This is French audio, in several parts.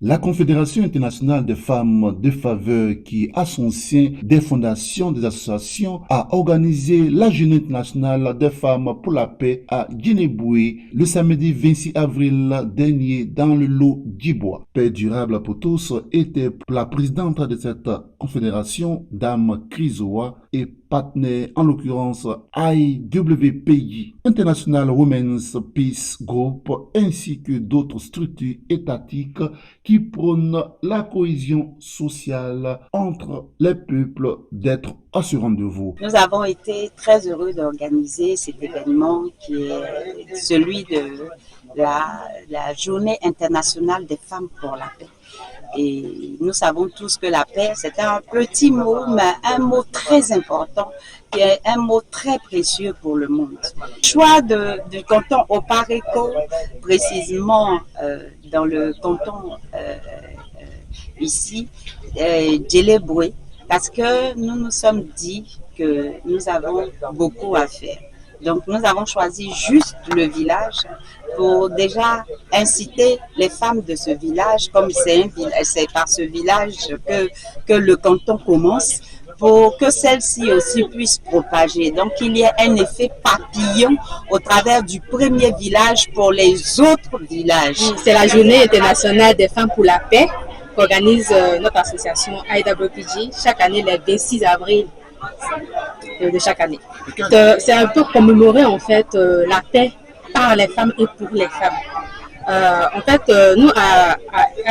La Confédération internationale des femmes de faveur, qui a son sein des fondations des associations, a organisé la Journée internationale des femmes pour la paix à Guinée-Boué le samedi 26 avril dernier dans le lot d'Ibois. Paix durable pour tous était la présidente de cette confédération, Dame Krizoa, et partenaire, en l'occurrence IWPJ, International Women's Peace Group, ainsi que d'autres structures étatiques qui prônent la cohésion sociale entre les peuples d'être à ce rendez-vous. Nous avons été très heureux d'organiser cet événement qui est celui de la Journée internationale des femmes pour la paix. Et nous savons tous que la paix, c'est un petit mot, mais un mot très important, qui est un mot très précieux pour le monde. Choix du canton Oparico, précisément dans le canton ici, Djelléboué, parce que nous nous sommes dit que nous avons beaucoup à faire. Donc nous avons choisi juste le village pour déjà inciter les femmes de ce village, comme c'est par ce village que le canton commence, pour que celle-ci aussi puisse propager. Donc il y a un effet papillon au travers du premier village pour les autres villages. C'est la Journée internationale des femmes pour la paix qu'organise notre association IWPJ chaque année le 26 avril de chaque année. C'est un peu commémorer en fait la paix par les femmes et pour les femmes. En fait, nous à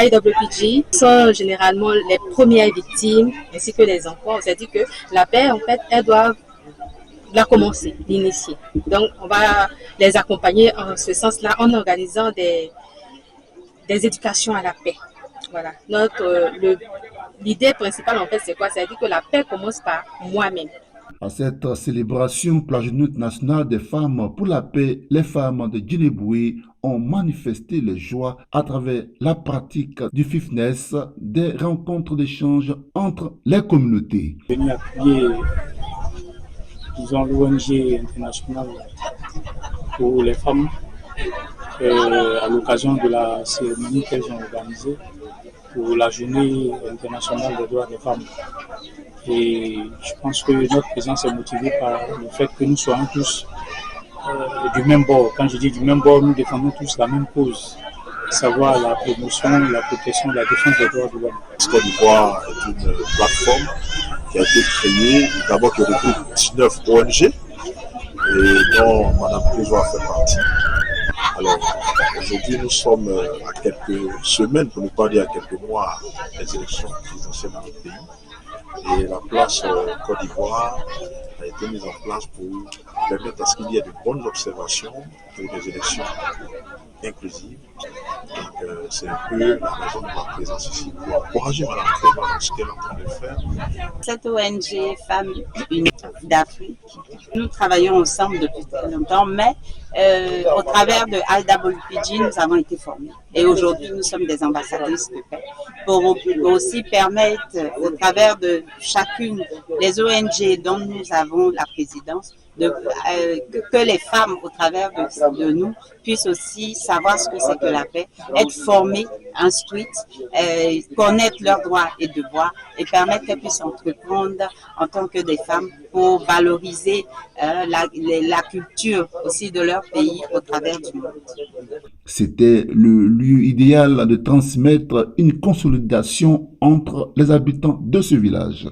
IWPJ sommes généralement les premières victimes ainsi que les enfants. On s'est dit que la paix, en fait, elles doivent la commencer, l'initier. Donc, on va les accompagner en ce sens-là en organisant des éducations à la paix. Voilà. L'idée principale, en fait, c'est quoi? C'est-à-dire que la paix commence par moi-même. À cette célébration pour la Journée internationale des femmes pour la paix, les femmes de Guinée-Boué ont manifesté leur joie à travers la pratique du fitness, des rencontres d'échange entre les communautés. Venu appuyer, disons, l'ONG internationale pour les femmes à l'occasion de la cérémonie qu'elles ont organisée pour la Journée internationale des droits des femmes. Et je pense que notre présence est motivée par le fait que nous soyons tous du même bord. Quand je dis du même bord, nous défendons tous la même cause, à savoir la promotion, la protection, la défense des droits de l'homme. Côte d'Ivoire est une plateforme qui a été créée, d'abord qui regroupe 19 ONG et dont Mme Krizoa fait partie. Alors, aujourd'hui, nous sommes à quelques semaines, pour ne pas dire à quelques mois, des élections présidentielles dans notre pays. Et la place Côte d'Ivoire a été mise en place pour permettre à ce qu'il y ait de bonnes observations pour des élections inclusives. Donc, c'est un peu la raison de ma présence ici, pour encourager Mme Krizoa dans ce qu'elle est en train de faire. Cette ONG Femmes Unies d'Afrique, nous travaillons ensemble depuis très longtemps, mais au travers de IWPJ, nous avons été formés. Et aujourd'hui, nous sommes des ambassadrices de paix pour aussi permettre, au travers de chacune des ONG dont nous avons la présidence, que les femmes, au travers de nous, puissent aussi savoir ce que c'est que la paix, être formées, instruites, connaître leurs droits et devoirs et permettre qu'elles puissent entreprendre en tant que des femmes pour valoriser la culture aussi de leur pays au travers du monde. C'était le lieu idéal de transmettre une consolidation entre les habitants de ce village.